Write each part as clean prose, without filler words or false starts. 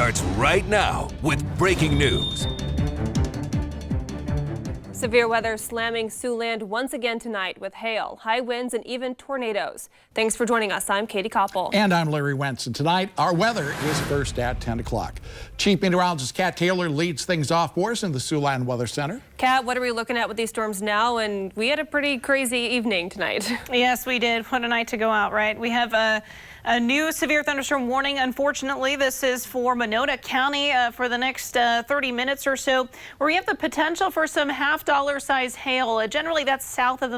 starts right now with breaking news. Severe weather slamming Siouxland once again tonight with hail, high winds, and even tornadoes. Thanks for joining us. I'm Katie Koppel. And I'm Larry Wentz. And tonight, our weather is first at 10 o'clock. Chief Meteorologist Kat Taylor leads things off for us in the Siouxland Weather Center. Kat, what are we looking at with these storms now? And we had a pretty crazy evening tonight. Yes, we did. What a night to go out, right? We have a new severe thunderstorm warning. Unfortunately, this is for Monona County for the next 30 minutes or so, where we have the potential for some half-dollar size hail. Generally, that's south of the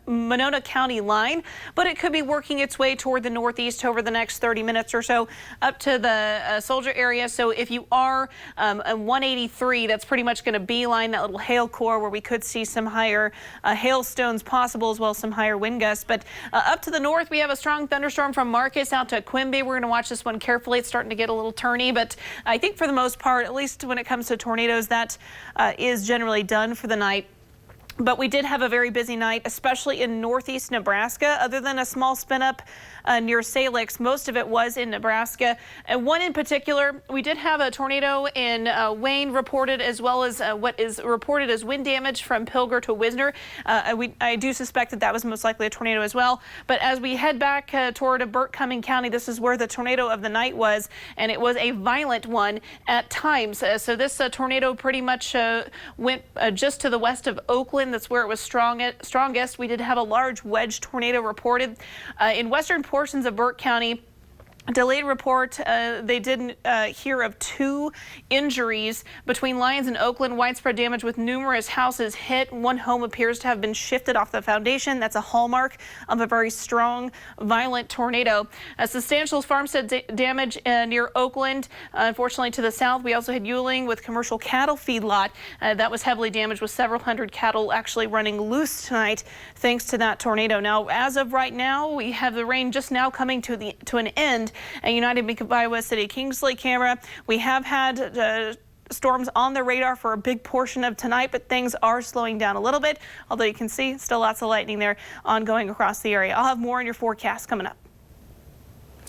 Monona County line, but it could be working its way toward the northeast over the next 30 minutes or so up to the Soldier area. So if you are at 183, that's pretty much going to beeline that little hail core where we could see some higher hailstones possible, as well as some higher wind gusts. But up to the north, we have a strong thunderstorm from Marcus out to Quimby. We're going to watch this one carefully. It's starting to get a little turny, but I think for the most part, at least when it comes to tornadoes, that is generally done for the night. But we did have a very busy night, especially in northeast Nebraska. Other than a small spin up near Salix, most of it was in Nebraska. And one in particular, we did have a tornado in Wayne reported, as well as what is reported as wind damage from Pilger to Wisner. I do suspect that that was most likely a tornado as well. But as we head back toward Burt Cumming County, this is where the tornado of the night was, and it was a violent one at times. So this tornado pretty much went just to the west of Oakland. That's where it was strongest. We did have a large wedge tornado reported in western portions of Burt County. Delayed report, they did hear of 2 injuries between Lyons and Oakland. Widespread damage with numerous houses hit. One home appears to have been shifted off the foundation. That's a hallmark of a very strong, violent tornado. Substantial farmstead damage near Oakland. Unfortunately, to the south, we also had Ewing with commercial cattle feedlot. That was heavily damaged, with several hundred cattle actually running loose tonight thanks to that tornado. Now, as of right now, we have the rain just now coming to an end. A United Iowa City Kingsley camera. We have had storms on the radar for a big portion of tonight, but things are slowing down a little bit. Although you can see still lots of lightning there ongoing across the area. I'll have more in your forecast coming up.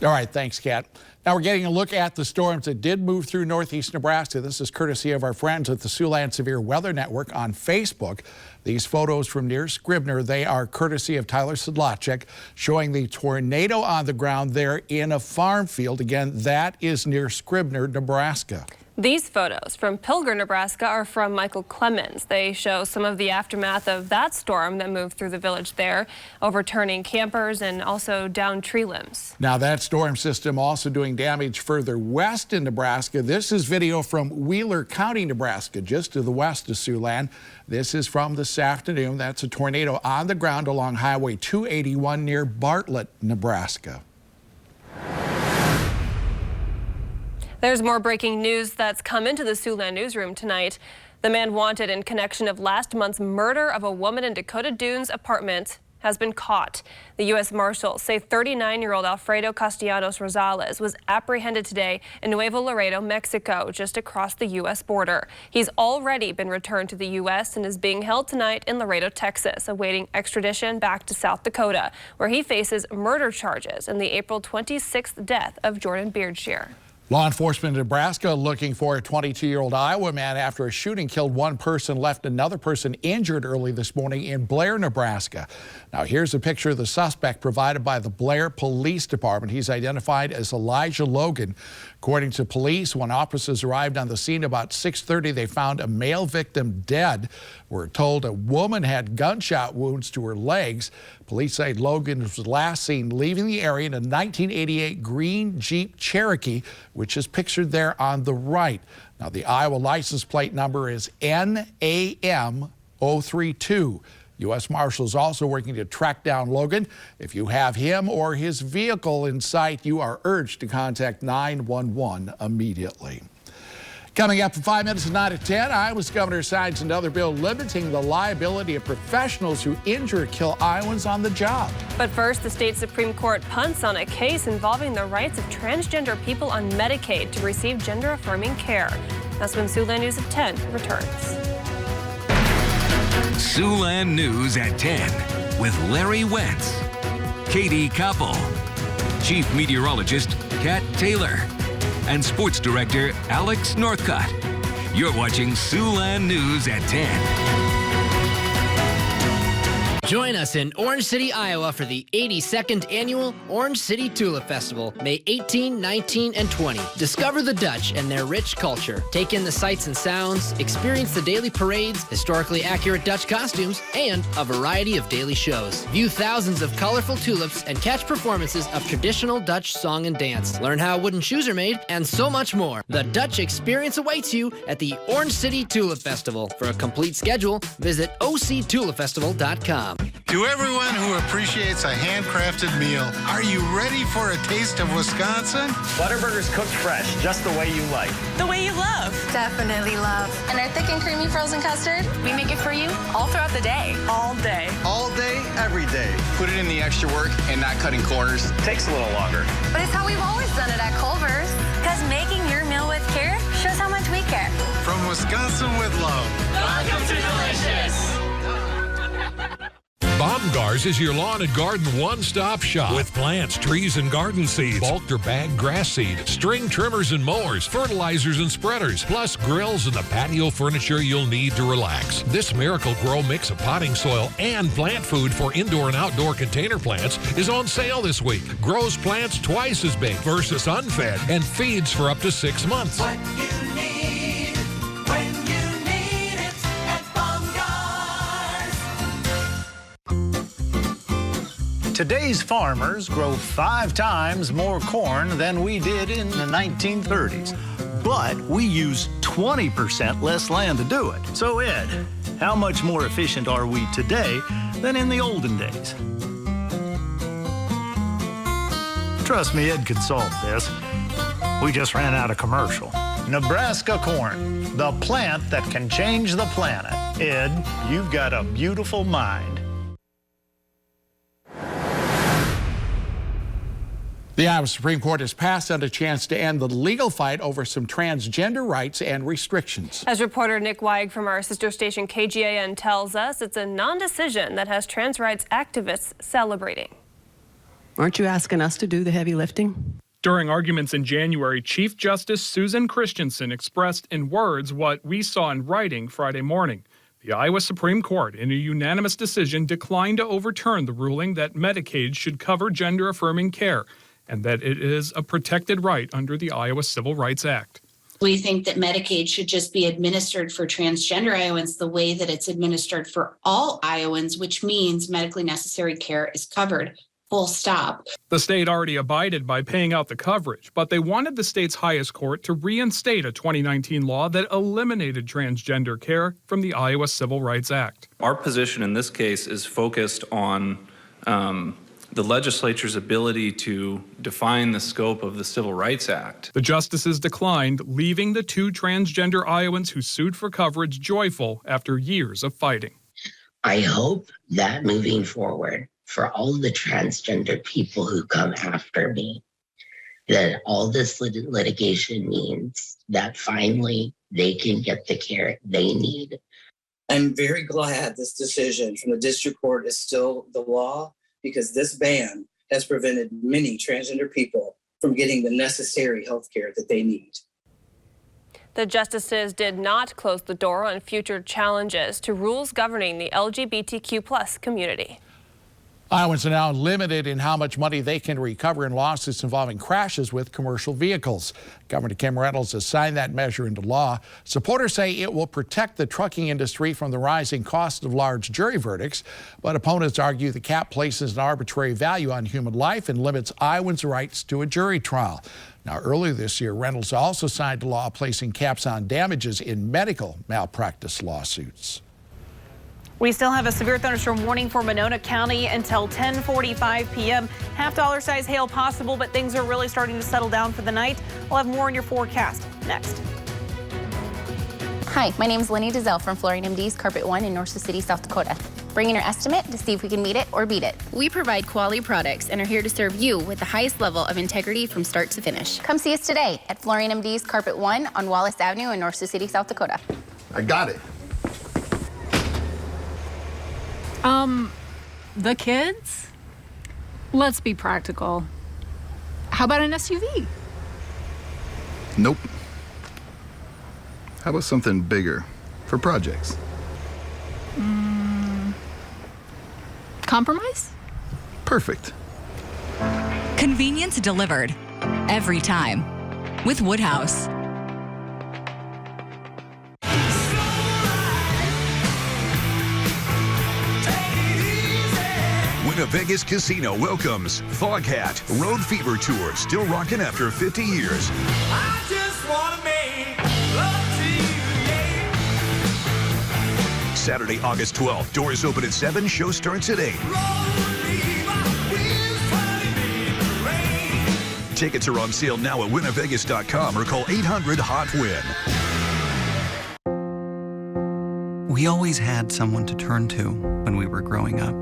All right, thanks, Kat. Now we're getting a look at the storms that did move through northeast Nebraska. This is courtesy of our friends at the Siouxland Severe Weather Network on Facebook. These photos from near Scribner, they are courtesy of Tyler Sedlacek, showing the tornado on the ground there in a farm field. Again, that is near Scribner, Nebraska. These photos from Pilger, Nebraska are from Michael Clemens. They show some of the aftermath of that storm that moved through the village there, overturning campers and also down tree limbs. Now that storm system also doing damage further west in Nebraska. This is video from Wheeler County, Nebraska, just to the west of Siouxland. This is from this afternoon. That's a tornado on the ground along Highway 281 near Bartlett, Nebraska. There's more breaking news that's come into the Siouxland newsroom tonight. The man wanted in connection of last month's murder of a woman in Dakota Dunes apartment has been caught. The U.S. Marshals say 39-year-old Alfredo Castellanos Rosales was apprehended today in Nuevo Laredo, Mexico, just across the U.S. border. He's already been returned to the U.S. and is being held tonight in Laredo, Texas, awaiting extradition back to South Dakota, where he faces murder charges in the April 26th death of Jordan Beardshear. Law enforcement in Nebraska looking for a 22-year-old Iowa man after a shooting killed one person, left another person injured early this morning in Blair, Nebraska. Now here's a picture of the suspect provided by the Blair Police Department. He's identified as Elijah Logan. According to police, when officers arrived on the scene about 6:30, they found a male victim dead. We're told a woman had gunshot wounds to her legs. Police say Logan was last seen leaving the area in a 1988 green Jeep Cherokee, which is pictured there on the right. Now, the Iowa license plate number is NAM032. U.S. Marshals also working to track down Logan. If you have him or his vehicle in sight, you are urged to contact 911 immediately. Coming up in 5 minutes at 9 at 10, Iowa's governor signs another bill limiting the liability of professionals who injure or kill Iowans on the job. But first, the state Supreme Court punts on a case involving the rights of transgender people on Medicaid to receive gender-affirming care. That's when Siouxland News at 10 returns. Siouxland News at 10 with Larry Wentz, Katie Koppel, Chief Meteorologist Kat Taylor, and sports director Alex Northcott. You're watching Siouxland News at 10. Join us in Orange City, Iowa for the 82nd Annual Orange City Tulip Festival, May 18, 19, and 20. Discover the Dutch and their rich culture. Take in the sights and sounds, experience the daily parades, historically accurate Dutch costumes, and a variety of daily shows. View thousands of colorful tulips and catch performances of traditional Dutch song and dance. Learn how wooden shoes are made, and so much more. The Dutch experience awaits you at the Orange City Tulip Festival. For a complete schedule, visit octulipfestival.com. To everyone who appreciates a handcrafted meal, are you ready for a taste of Wisconsin? Butterburgers cooked fresh, just the way you like. The way you love. Definitely love. And our thick and creamy frozen custard, we make it for you All throughout the day. All day. All day, every day. Put it in the extra work and not cutting corners. Takes a little longer. But it's how we've always done it at Culver's. Because making your meal with care shows how much we care. From Wisconsin with love. Welcome to Delicious. Baumgars is your lawn and garden one-stop shop with plants, trees, and garden seeds, bulked or bagged grass seed, string trimmers and mowers, fertilizers and spreaders, plus grills and the patio furniture you'll need to relax. This Miracle Grow mix of potting soil and plant food for indoor and outdoor container plants is on sale this week. Grows plants twice as big versus unfed and feeds for up to 6 months. What you need when you need it at Baumgars. Today's farmers grow 5 times more corn than we did in the 1930s. But we use 20% less land to do it. So Ed, how much more efficient are we today than in the olden days? Trust me, Ed could solve this. We just ran out of commercial. Nebraska corn, the plant that can change the planet. Ed, you've got a beautiful mind. The Iowa Supreme Court has passed on a chance to end the legal fight over some transgender rights and restrictions. As reporter Nick Weig from our sister station KGAN tells us, it's a non-decision that has trans rights activists celebrating. Aren't you asking us to do the heavy lifting? During arguments in January, Chief Justice Susan Christensen expressed in words what we saw in writing Friday morning. The Iowa Supreme Court, in a unanimous decision, declined to overturn the ruling that Medicaid should cover gender-affirming care and that it is a protected right under the Iowa Civil Rights Act. We think that Medicaid should just be administered for transgender Iowans the way that it's administered for all Iowans, which means medically necessary care is covered. Full stop. The state already abided by paying out the coverage, but they wanted the state's highest court to reinstate a 2019 law that eliminated transgender care from the Iowa Civil Rights Act. Our position in this case is focused on the legislature's ability to define the scope of the Civil Rights Act. The justices declined, leaving the 2 transgender Iowans who sued for coverage joyful after years of fighting. I hope that moving forward, for all the transgender people who come after me, that all this litigation means that finally they can get the care they need. I'm very glad this decision from the district court is still the law, because this ban has prevented many transgender people from getting the necessary health care that they need. The justices did not close the door on future challenges to rules governing the LGBTQ+ community. Iowans are now limited in how much money they can recover in lawsuits involving crashes with commercial vehicles. Governor Kim Reynolds has signed that measure into law. Supporters say it will protect the trucking industry from the rising cost of large jury verdicts, but opponents argue the cap places an arbitrary value on human life and limits Iowans' rights to a jury trial. Now, earlier this year, Reynolds also signed a law placing caps on damages in medical malpractice lawsuits. We still have a severe thunderstorm warning for Monona County until 10:45 p.m. Half-dollar size hail possible, but things are really starting to settle down for the night. We'll have more in your forecast next. Hi, my name is Lenny Dizelle from Flooring MD's Carpet One in North Sioux City, South Dakota. Bring in your estimate to see if we can meet it or beat it. We provide quality products and are here to serve you with the highest level of integrity from start to finish. Come see us today at Flooring MD's Carpet One on Wallace Avenue in North Sioux City, South Dakota. I got it. The kids? Let's be practical. How about an SUV? Nope. How about something bigger for projects? Compromise? Perfect. Convenience delivered. Every time. With Woodhouse. Vegas Casino welcomes Foghat Road Fever Tour, still rocking after 50 years. I just want to make love to you. Saturday, August 12th. Doors open at 7. Show starts at 8. Tickets are on sale now at winnavegas.com or call 800-HOT-WIN. We always had someone to turn to when we were growing up.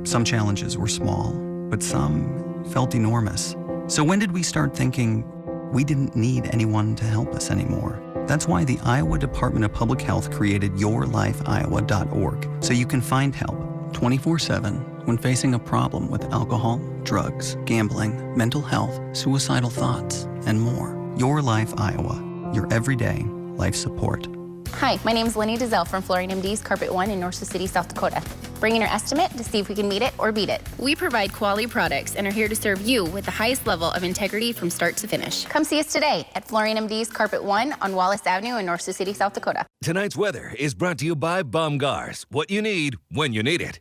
Some challenges were small, but some felt enormous. So when did we start thinking we didn't need anyone to help us anymore? That's why the Iowa Department of Public Health created yourlifeiowa.org, so you can find help 24/7 when facing a problem with alcohol, drugs, gambling, mental health, suicidal thoughts, and more. Your Life Iowa, your everyday life support. Hi, my name is Lenny Dizelle from Flooring MD's Carpet One in North City, South Dakota. Bring in your estimate to see if we can meet it or beat it. We provide quality products and are here to serve you with the highest level of integrity from start to finish. Come see us today at Flooring MD's Carpet One on Wallace Avenue in North City, South Dakota. Tonight's weather is brought to you by Baumgars. What you need, when you need it.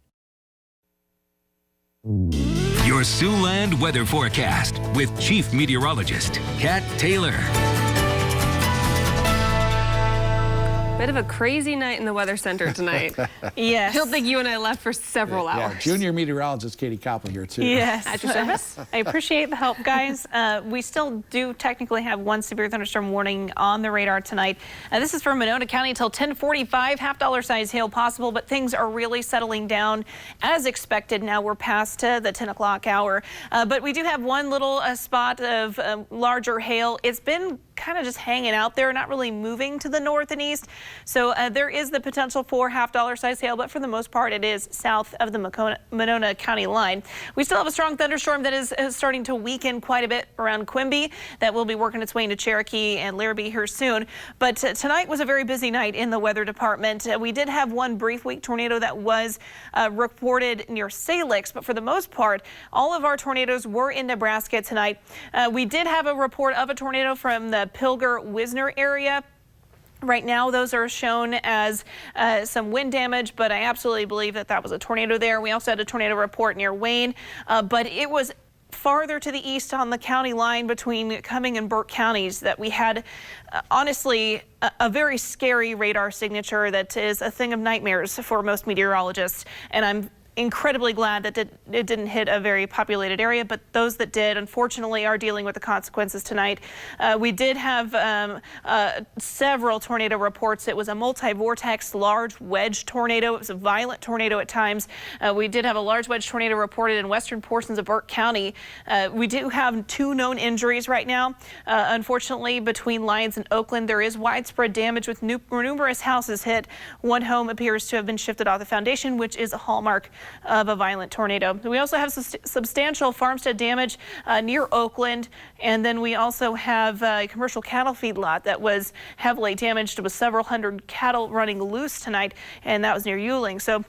Your Siouxland weather forecast with Chief Meteorologist Kat Taylor. Bit of a crazy night in the weather center tonight. Yes. I don't think you and I left for several hours. Yeah, junior meteorologist Katie Koppel here, too. Yes. At your service. I appreciate the help, guys. We still do technically have one severe thunderstorm warning on the radar tonight. This is for Monona County until 10:45. $50 size hail possible, but things are really settling down as expected. Now we're past the 10 o'clock hour. But we do have one little spot of larger hail. It's been kind of just hanging out there, not really moving to the north and east. So there is the potential for $50 size hail, but for the most part, it is south of the Monona County line. We still have a strong thunderstorm that is starting to weaken quite a bit around Quimby that will be working its way into Cherokee and Larrabee here soon. But tonight was a very busy night in the weather department. We did have one brief weak tornado that was reported near Salix, but for the most part, all of our tornadoes were in Nebraska tonight. We did have a report of a tornado from the Pilger-Wisner area. Right now, those are shown as some wind damage, but I absolutely believe that that was a tornado there. We also had a tornado report near Wayne, but it was farther to the east on the county line between Cumming and Burke counties that we had, honestly, a very scary radar signature that is a thing of nightmares for most meteorologists. And I'm incredibly glad that it didn't hit a very populated area, but those that did, unfortunately, are dealing with the consequences tonight. We did have several tornado reports. It was a multi-vortex large wedge tornado. It was a violent tornado at times. We did have a large wedge tornado reported in western portions of Burke County. We do have 2 known injuries right now. Unfortunately, between Lyons and Oakland, there is widespread damage with numerous houses hit. One home appears to have been shifted off the foundation, which is a hallmark of a violent tornado. We also have substantial farmstead damage near Oakland, and then we also have a commercial cattle feedlot that was heavily damaged with several hundred cattle running loose tonight, and that was near Ewing. So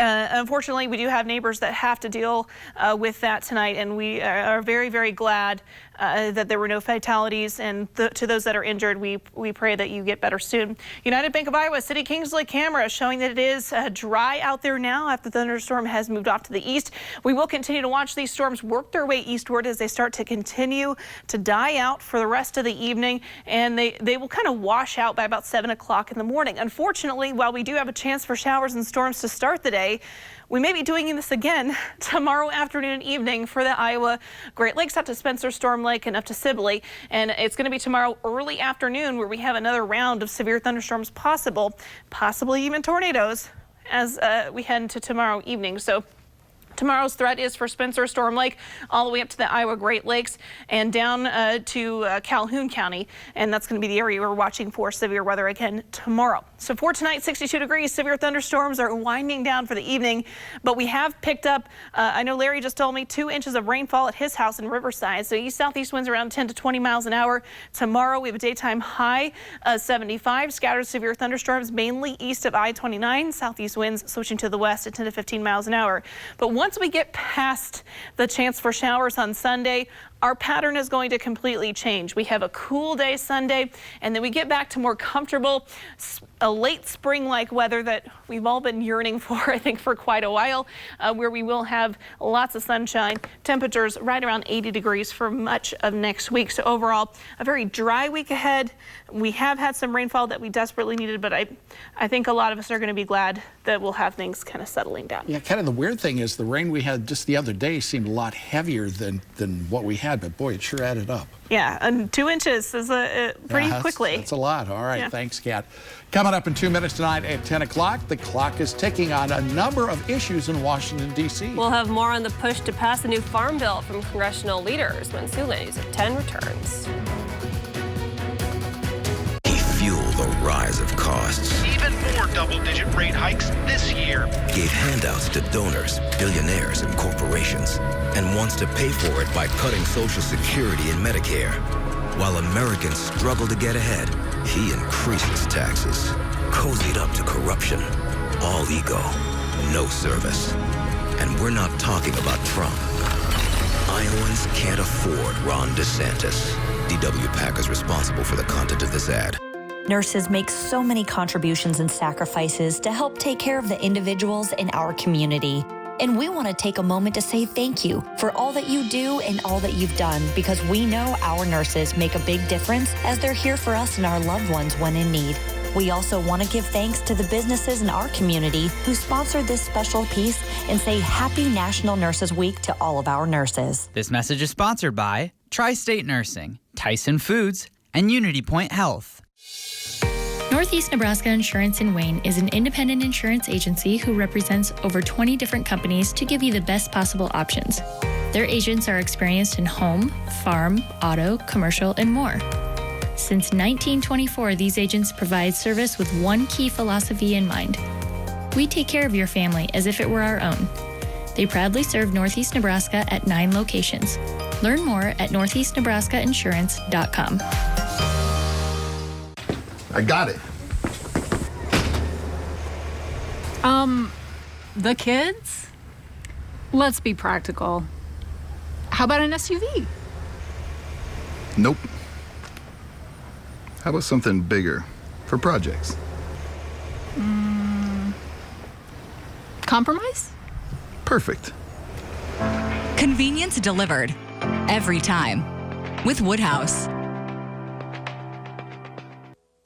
unfortunately, we do have neighbors that have to deal with that tonight, and we are very, very glad that there were no fatalities, and to those that are injured, we pray that you get better soon. United Bank of Iowa City Kingsley camera showing that it is dry out there now after the thunderstorm has moved off to the east. We will continue to watch these storms work their way eastward as they start to continue to die out for the rest of the evening, and they will kind of wash out by about 7 o'clock in the morning. Unfortunately, while we do have a chance for showers and storms to start the day, we may be doing this again tomorrow afternoon and evening for the Iowa Great Lakes up to Spencer, Storm Lake, and up to Sibley. And it's going to be tomorrow early afternoon where we have another round of severe thunderstorms possible, possibly even tornadoes, as we head into tomorrow evening. So tomorrow's threat is for Spencer, Storm Lake, all the way up to the Iowa Great Lakes and down to Calhoun County. And that's going to be the area we're watching for severe weather again tomorrow. So for tonight, 62 degrees. Severe thunderstorms are winding down for the evening, but we have picked up, I know Larry just told me, 2 inches of rainfall at his house in Riverside. So east-southeast winds around 10 to 20 miles an hour. Tomorrow we have a daytime high 75. Scattered severe thunderstorms mainly east of I-29. Southeast winds switching to the west at 10 to 15 miles an hour. But once we get past the chance for showers on Sunday, our pattern is going to completely change. We have a cool day Sunday, and then we get back to more comfortable, a late spring-like weather that we've all been yearning for, I think, for quite a while, where we will have lots of sunshine. Temperatures right around 80 degrees for much of next week. So overall, a very dry week ahead. We have had some rainfall that we desperately needed, but I think a lot of us are going to be glad that we'll have things kind of settling down. Yeah, kind of the weird thing is the rain we had just the other day seemed a lot heavier than what we had, but boy, it sure added up. Yeah, and 2 inches is pretty quickly. That's a lot. All right, yeah. Thanks, Kat. Coming up in 2 minutes tonight at 10 o'clock, the clock is ticking on a number of issues in Washington, D.C. We'll have more on the push to pass a new farm bill from congressional leaders when Siouxland News at 10 returns. Fuel the rise of costs. Even more double-digit rate hikes this year. Gave handouts to donors, billionaires, and corporations, and wants to pay for it by cutting Social Security and Medicare. While Americans struggle to get ahead, he increases taxes, cozied up to corruption, all ego, no service. And we're not talking about Trump. Iowans can't afford Ron DeSantis. DW PAC is responsible for the content of this ad. Nurses make so many contributions and sacrifices to help take care of the individuals in our community. And we want to take a moment to say thank you for all that you do and all that you've done, because we know our nurses make a big difference as they're here for us and our loved ones when in need. We also want to give thanks to the businesses in our community who sponsored this special piece and say Happy National Nurses Week to all of our nurses. This message is sponsored by Tri-State Nursing, Tyson Foods, and Unity Point Health. Northeast Nebraska Insurance in Wayne is an independent insurance agency who represents over 20 different companies to give you the best possible options. Their agents are experienced in home, farm, auto, commercial, and more. Since 1924, these agents provide service with one key philosophy in mind. We take care of your family as if it were our own. They proudly serve Northeast Nebraska at 9 locations. Learn more at northeastnebraskainsurance.com. I got it. The kids? Let's be practical. How about an SUV? Nope. How about something bigger for projects? Compromise? Perfect. Convenience delivered every time with Woodhouse.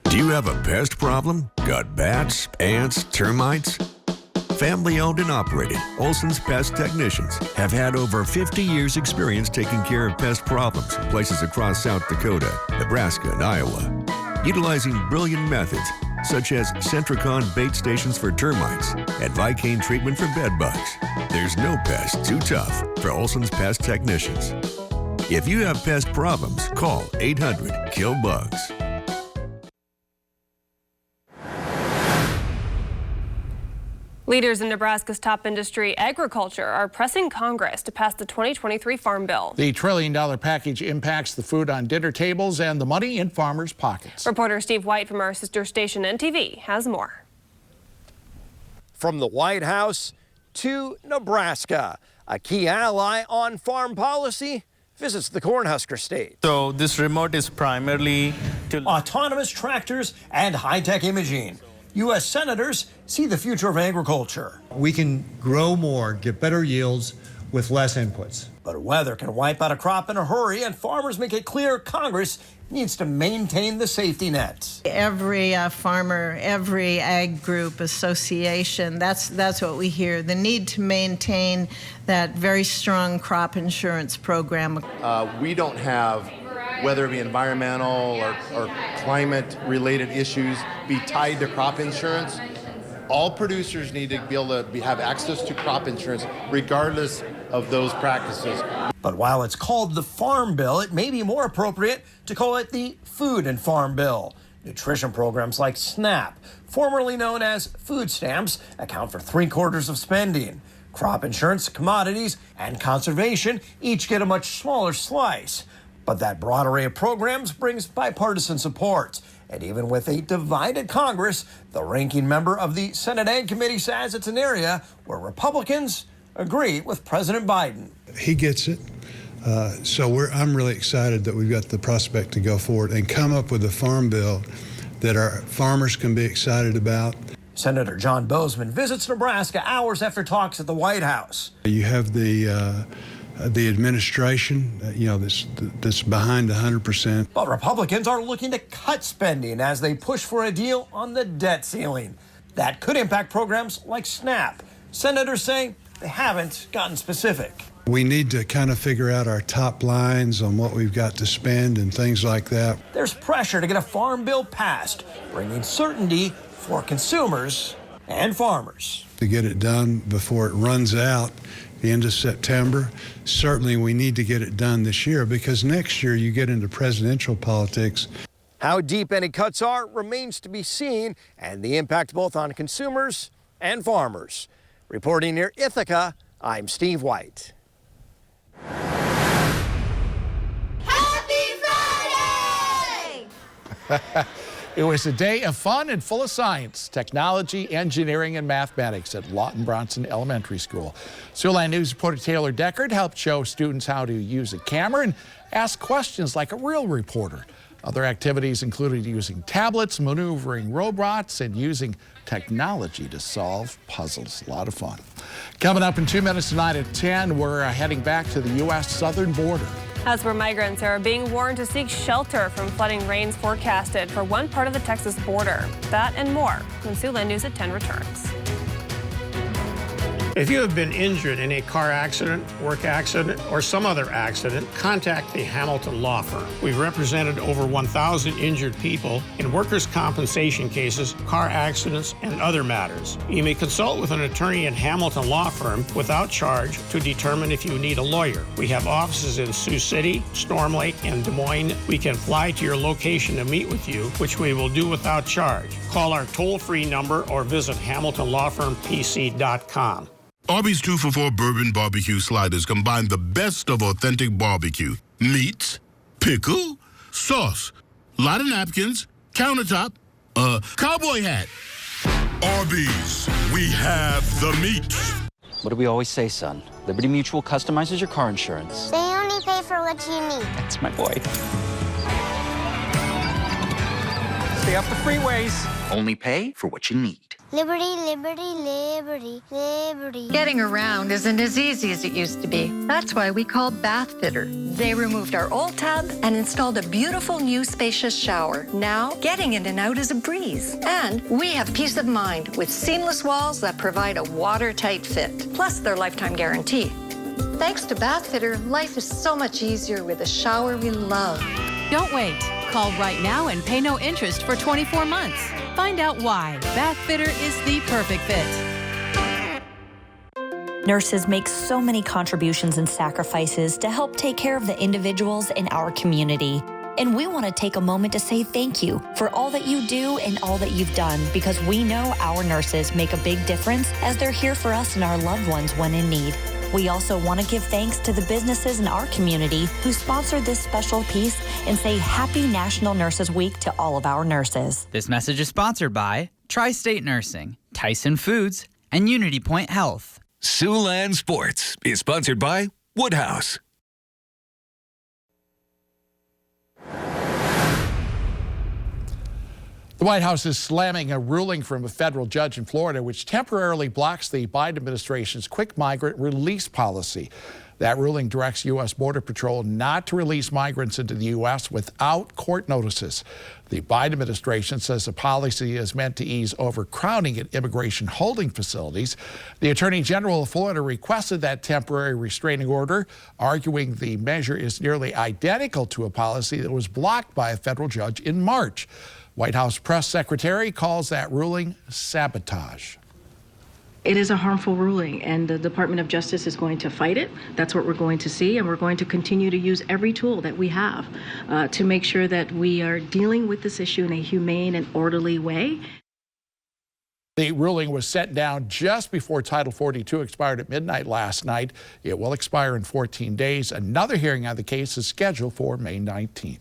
Do you have a pest problem? Got bats, ants, termites? Family owned and operated, Olson's Pest Technicians have had over 50 years experience taking care of pest problems in places across South Dakota, Nebraska, and Iowa. Utilizing brilliant methods such as Centricon bait stations for termites and Vicane treatment for bed bugs. There's no pest too tough for Olson's Pest Technicians. If you have pest problems, call 800-KILL-BUGS. Leaders in Nebraska's top industry, agriculture, are pressing Congress to pass the 2023 Farm Bill. The $1 trillion package impacts the food on dinner tables and the money in farmers' pockets. Reporter Steve White from our sister station NTV has more. From the White House to Nebraska, a key ally on farm policy visits the Cornhusker State. So this remote is primarily to autonomous tractors and high-tech imaging. U.S. senators see the future of agriculture. We can grow more, get better yields with less inputs. But weather can wipe out a crop in a hurry, and farmers make it clear Congress needs to maintain the safety nets. Every farmer, every ag group, association, that's what we hear. The need to maintain that very strong crop insurance program. We don't have, whether it be environmental or climate-related issues, be tied to crop insurance. All producers need to be able to have access to crop insurance regardless of those practices. But while it's called the Farm Bill, it may be more appropriate to call it the Food and Farm Bill. Nutrition programs like SNAP, formerly known as food stamps, account for 3/4 of spending. Crop insurance, commodities, and conservation each get a much smaller slice. But that broad array of programs brings bipartisan support. And even with a divided Congress, the ranking member of the Senate Ag Committee says it's an area where Republicans agree with President Biden. He gets it. I'm really excited that we've got the prospect to go forward and come up with a farm bill that our farmers can be excited about. Senator John Bozeman visits Nebraska hours after talks at the White House. You have the administration, that's behind 100%. But Republicans are looking to cut spending as they push for a deal on the debt ceiling. That could impact programs like SNAP. Senators say they haven't gotten specific. We need to kind of figure out our top lines on what we've got to spend and things like that. There's pressure to get a farm bill passed, bringing certainty for consumers and farmers. To get it done before it runs out the end of September. Certainly we need to get it done this year because next year you get into presidential politics. How deep any cuts are remains to be seen, and the impact both on consumers and farmers. Reporting near Ithaca, I'm Steve White. Happy Friday! It was a day of fun and full of science, technology, engineering, and mathematics at Lawton Bronson Elementary School. Siouxland News reporter Taylor Deckard helped show students how to use a camera and ask questions like a real reporter. Other activities included using tablets, maneuvering robots, and using technology to solve puzzles. A lot of fun. Coming up in 2 minutes tonight at 10, we're heading back to the U.S. southern border. As where migrants are being warned to seek shelter from flooding rains forecasted for one part of the Texas border. That and more when Siouxland News at 10 returns. If you have been injured in a car accident, work accident, or some other accident, contact the Hamilton Law Firm. We've represented over 1,000 injured people in workers' compensation cases, car accidents, and other matters. You may consult with an attorney at Hamilton Law Firm without charge to determine if you need a lawyer. We have offices in Sioux City, Storm Lake, and Des Moines. We can fly to your location to meet with you, which we will do without charge. Call our toll-free number or visit HamiltonLawFirmPC.com. Arby's 2 for $4 bourbon barbecue sliders combine the best of authentic barbecue. Meats, pickle, sauce, lot of napkins, countertop, cowboy hat. Arby's, we have the meat. What do we always say, son? Liberty Mutual customizes your car insurance. They only pay for what you need. That's my boy. Stay off the freeways. Only pay for what you need. Liberty, liberty, liberty, liberty. Getting around isn't as easy as it used to be. That's why we called Bath Fitter. They removed our old tub and installed a beautiful new spacious shower. Now, getting in and out is a breeze. And we have peace of mind with seamless walls that provide a watertight fit, plus their lifetime guarantee. Thanks to Bath Fitter, life is so much easier with a shower we love. Don't wait. Call right now and pay no interest for 24 months. Find out why Bath Fitter is the perfect fit. Nurses make so many contributions and sacrifices to help take care of the individuals in our community. And we want to take a moment to say thank you for all that you do and all that you've done, because we know our nurses make a big difference as they're here for us and our loved ones when in need. We also want to give thanks to the businesses in our community who sponsored this special piece and say Happy National Nurses Week to all of our nurses. This message is sponsored by Tri-State Nursing, Tyson Foods, and Unity Point Health. Siouxland Sports is sponsored by Woodhouse. The White House is slamming a ruling from a federal judge in Florida which temporarily blocks the Biden administration's quick migrant release policy. That ruling directs U.S. Border Patrol not to release migrants into the U.S. without court notices. The Biden administration says the policy is meant to ease overcrowding at immigration holding facilities. The Attorney General of Florida requested that temporary restraining order, arguing the measure is nearly identical to a policy that was blocked by a federal judge in March. White House press secretary calls that ruling sabotage. It is a harmful ruling, and the Department of Justice is going to fight it. That's what we're going to see, and we're going to continue to use every tool that we have to make sure that we are dealing with this issue in a humane and orderly way. The ruling was set down just before Title 42 expired at midnight last night. It will expire in 14 days. Another hearing on the case is scheduled for May 19th.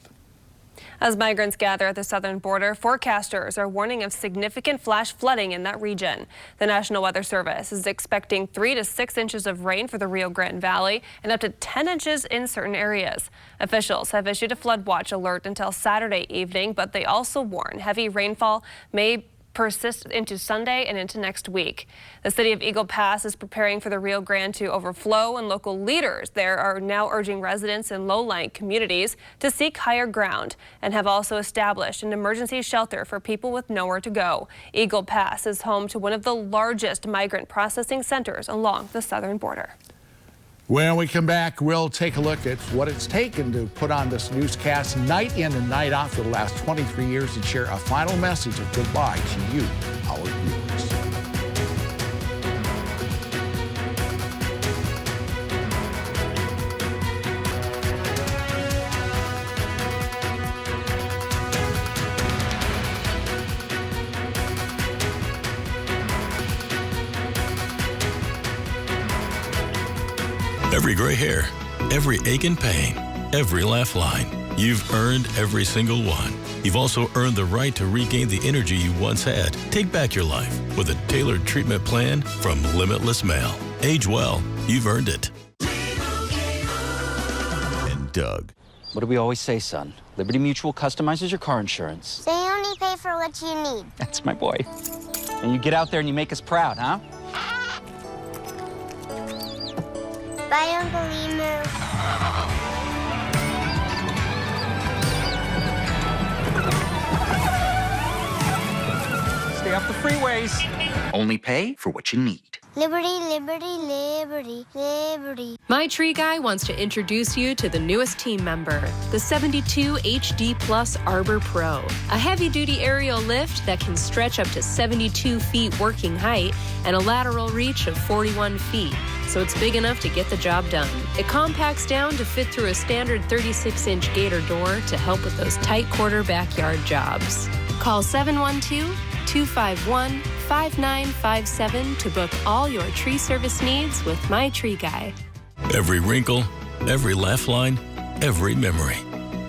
As migrants gather at the southern border, forecasters are warning of significant flash flooding in that region. The National Weather Service is expecting 3 to 6 inches of rain for the Rio Grande Valley and up to 10 inches in certain areas. Officials have issued a flood watch alert until Saturday evening, but they also warn heavy rainfall may persist into Sunday and into next week. The city of Eagle Pass is preparing for the Rio Grande to overflow, and local leaders there are now urging residents in low-lying communities to seek higher ground and have also established an emergency shelter for people with nowhere to go. Eagle Pass is home to one of the largest migrant processing centers along the southern border. When we come back, we'll take a look at what it's taken to put on this newscast night in and night out for the last 23 years and share a final message of goodbye to you, our viewers. Every gray hair, every ache and pain, every laugh line. You've earned every single one. You've also earned the right to regain the energy you once had. Take back your life with a tailored treatment plan from Limitless Mail. Age well. You've earned it. And Doug. What do we always say, son? Liberty Mutual customizes your car insurance. So you only pay for what you need. That's my boy. And you get out there and you make us proud, huh? Bye, Uncle Emu. Stay off the freeways. Only pay for what you need. Liberty, liberty, liberty, liberty. My Tree Guy wants to introduce you to the newest team member, the 72 HD Plus Arbor Pro, a heavy-duty aerial lift that can stretch up to 72 feet working height and a lateral reach of 41 feet, so it's big enough to get the job done. It compacts down to fit through a standard 36-inch gator door to help with those tight quarter backyard jobs. Call 712-251-5957 to book all your tree service needs with My Tree Guy. Every wrinkle, every laugh line, every memory.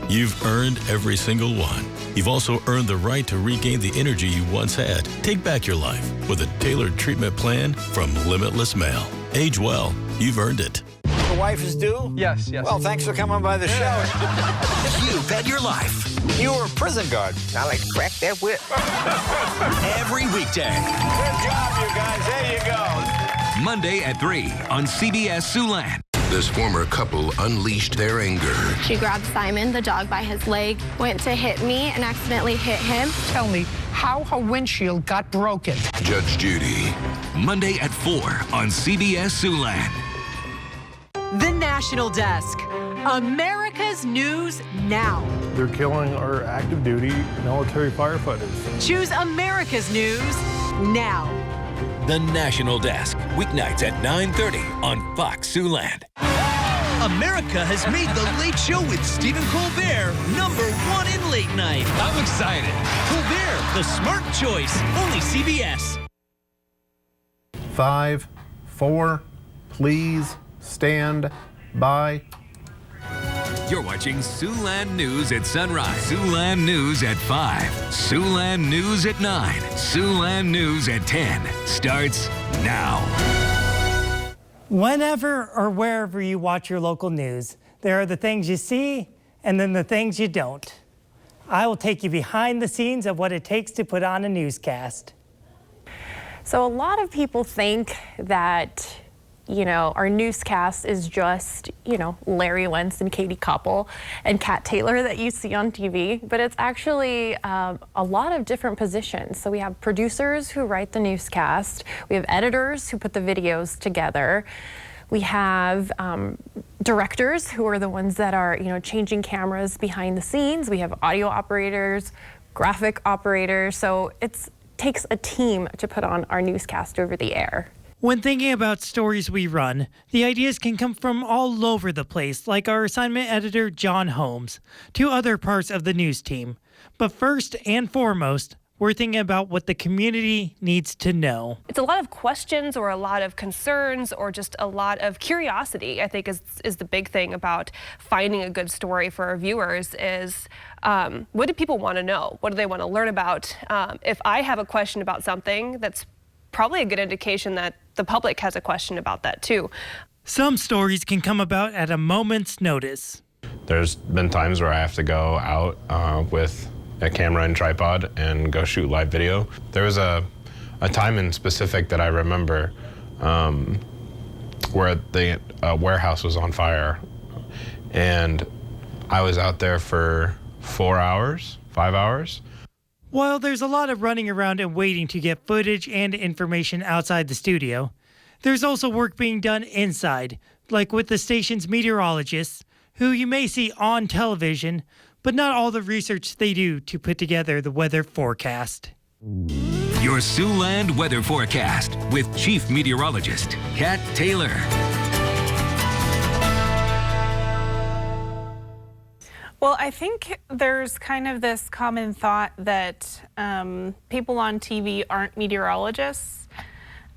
You've earned every single one. You've also earned the right to regain the energy you once had. Take back your life with a tailored treatment plan from Limitless Mail. Age well. You've earned it. The wife is due? Yes. Well, thanks for coming by the show. You bet your life. You were a prison guard. I like to crack that whip. Every weekday. Good job, you guys. There you go. Monday at 3 on CBS Siouxland. This former couple unleashed their anger. She grabbed Simon, the dog, by his leg, went to hit me, and accidentally hit him. Tell me how her windshield got broken. Judge Judy. Monday at 4 on CBS Siouxland. The National Desk. America's News Now. They're killing our active duty military firefighters. Choose America's News Now. The National Desk, weeknights at 9:30 on Fox Siouxland. America has made The Late Show with Stephen Colbert #1 in late night. I'm excited. Colbert, the smart choice. Only CBS. 5, 4, please stand by. You're watching Siouxland News at sunrise, Siouxland News at 5, Siouxland News at 9, Siouxland News at 10 starts now. Whenever or wherever you watch your local news, there are the things you see and then the things you don't. I will take you behind the scenes of what it takes to put on a newscast. So a lot of people think that our newscast is just, Larry Wentz and Katie Koppel and Kat Taylor that you see on TV, but it's actually a lot of different positions. So we have producers who write the newscast, we have editors who put the videos together, we have directors who are the ones that are, changing cameras behind the scenes, we have audio operators, graphic operators, so it takes a team to put on our newscast over the air. When thinking about stories we run, the ideas can come from all over the place, like our assignment editor, John Holmes, to other parts of the news team. But first and foremost, we're thinking about what the community needs to know. It's a lot of questions or a lot of concerns or just a lot of curiosity, I think is the big thing about finding a good story for our viewers is what do people want to know? What do they want to learn about? If I have a question about something, that's probably a good indication that the public has a question about that too. Some stories can come about at a moment's notice. There's been times where I have to go out with a camera and tripod and go shoot live video. There was a time in specific that I remember where the warehouse was on fire, and I was out there for 4 hours, 5 hours. While there's a lot of running around and waiting to get footage and information outside the studio, there's also work being done inside, like with the station's meteorologists, who you may see on television, but not all the research they do to put together the weather forecast. Your Siouxland weather forecast with Chief Meteorologist Kat Taylor. Well, I think there's kind of this common thought that people on TV aren't meteorologists,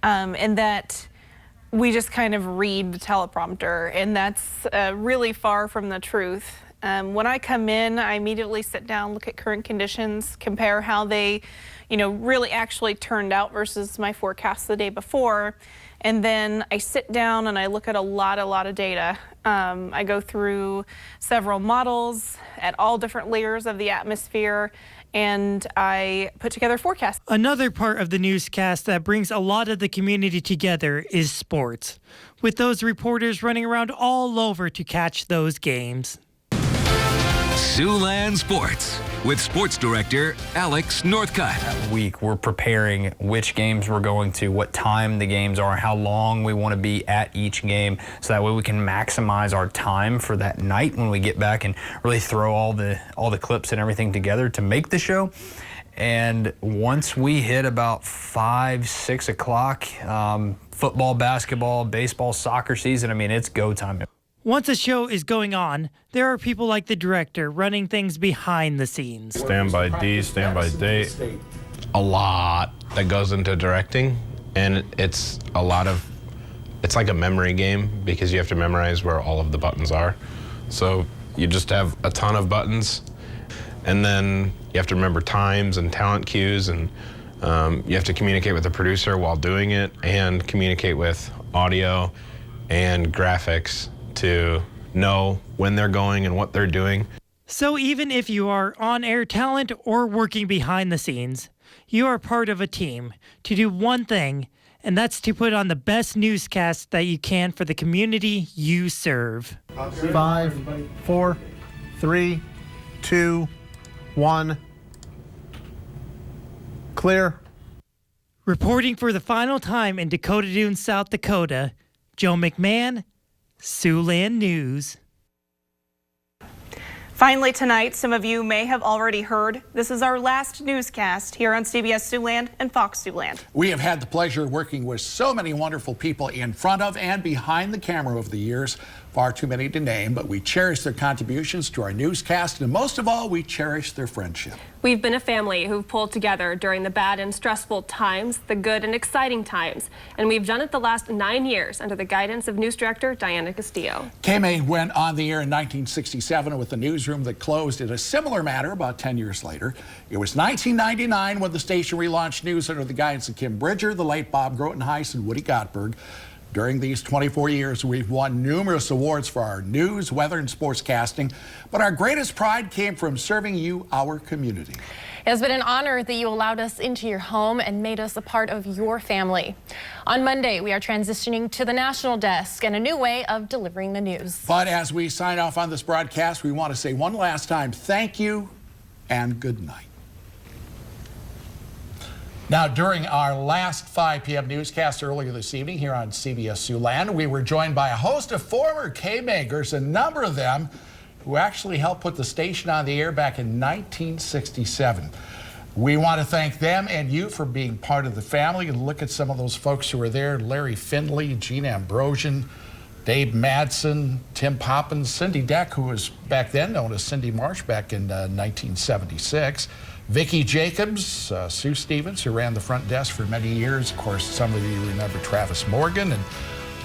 and that we just kind of read the teleprompter, and that's really far from the truth. When I come in, I immediately sit down, look at current conditions, compare how they, really actually turned out versus my forecast the day before. And then I sit down and I look at a lot of data. I go through several models at all different layers of the atmosphere, and I put together forecasts. Another part of the newscast that brings a lot of the community together is sports, with those reporters running around all over to catch those games. Siouxland Sports with Sports Director Alex Northcutt. That week, we're preparing which games we're going to, what time the games are, how long we want to be at each game, so that way we can maximize our time for that night when we get back and really throw all the clips and everything together to make the show. And once we hit about 5, 6 o'clock, football, basketball, baseball, soccer season, it's go time. Once a show is going on, there are people like the director running things behind the scenes. Stand by D, stand by date. A lot that goes into directing, and it's like a memory game because you have to memorize where all of the buttons are. So you just have a ton of buttons, and then you have to remember times and talent cues, and you have to communicate with the producer while doing it and communicate with audio and graphics to know when they're going and what they're doing. So even if you are on-air talent or working behind the scenes, you are part of a team to do one thing, and that's to put on the best newscast that you can for the community you serve. 5, 4, 3, 2, 1. Clear. Reporting for the final time in Dakota Dunes, South Dakota, Joe McMahon, Siouxland News. Finally tonight, some of you may have already heard, this is our last newscast here on CBS Siouxland and Fox Siouxland. We have had the pleasure of working with so many wonderful people in front of and behind the camera over the years. Far too many to name, but we cherish their contributions to our newscast, and most of all, we cherish their friendship. We've been a family who've pulled together during the bad and stressful times, the good and exciting times, and we've done it the last 9 years under the guidance of News Director Diana Castillo. KMEG went on the air in 1967 with a newsroom that closed in a similar manner about 10 years later. It was 1999 when the station relaunched news under the guidance of Kim Bridger, the late Bob Grotenhuis, and Woody Gottberg. During these 24 years, we've won numerous awards for our news, weather, and sportscasting, but our greatest pride came from serving you, our community. It has been an honor that you allowed us into your home and made us a part of your family. On Monday, we are transitioning to the national desk and a new way of delivering the news. But as we sign off on this broadcast, we want to say one last time, thank you and good night. Now, during our last 5 p.m. newscast earlier this evening here on CBS Siouxland, we were joined by a host of former KMEGers, a number of them who actually helped put the station on the air back in 1967. We want to thank them and you for being part of the family. And look at some of those folks who were there: Larry Findley, Gene Ambrosian, Dave Madsen, Tim Poppins, Cindy Deck, who was back then known as Cindy Marsh back in 1976, Vicki Jacobs, Sue Stevens, who ran the front desk for many years. Of course, some of you remember Travis Morgan and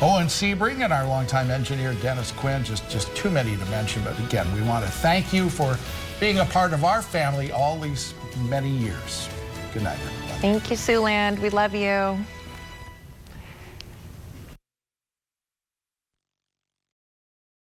Owen Sebring, and our longtime engineer Dennis Quinn. Just too many to mention. But again, we want to thank you for being a part of our family all these many years. Good night, everybody. Thank you, Siouxland. We love you.